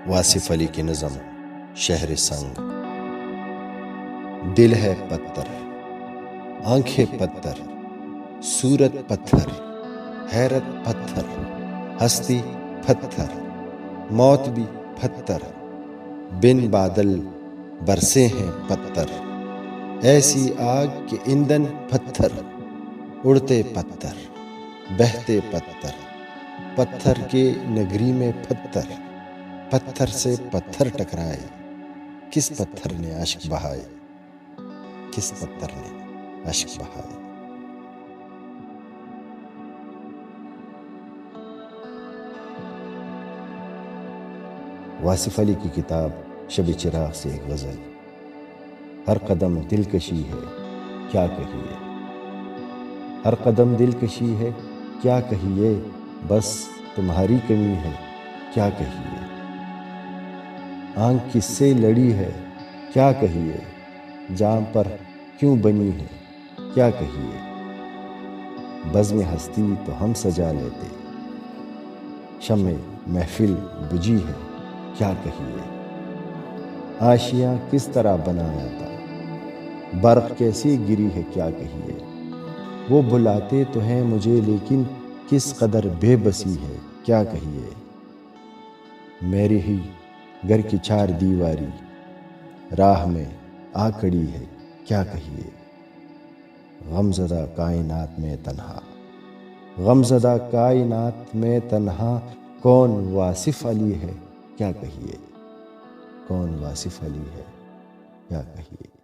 واصف علی کی نظم شہر سنگ۔ دل ہے پتھر، آنکھیں پتھر، صورت پتھر، حیرت پتھر، ہستی پتھر، موت بھی پتھر، بن بادل برسے ہیں پتھر، ایسی آگ کے ایندھن پتھر، اڑتے پتھر، بہتے پتھر، پتھر کے نگری میں پتھر، پتھر سے پتھر ٹکرائے، کس پتھر نے اشک بہائے، کس پتھر نے اشک بہائے۔ واصف علی کی کتاب شب چراغ سے ایک غزل۔ ہر قدم دلکشی ہے کیا کہیے، ہر قدم دلکشی ہے کیا کہیے، بس تمہاری کمی ہے کیا کہیے، آنکھ کس سے لڑی ہے کیا کہیے، جام پر کیوں بنی ہے کیا کہیے، بزم ہستی تو ہم سجا لیتے، شمع محفل بجھی ہے کیا کہیے، آشیاں کس طرح بنایا تھا، برق کیسی گری ہے کیا کہیے، وہ بلاتے تو ہیں مجھے لیکن کس قدر بے بسی ہے کیا کہیے، میری ہی گھر کی چار دیواری راہ میں آ کھڑی ہے کیا کہیے، غمزدہ کائنات میں تنہا، غمزدہ کائنات میں تنہا، کون واصف علی ہے کیا کہیے، کون واصف علی ہے کیا کہیے۔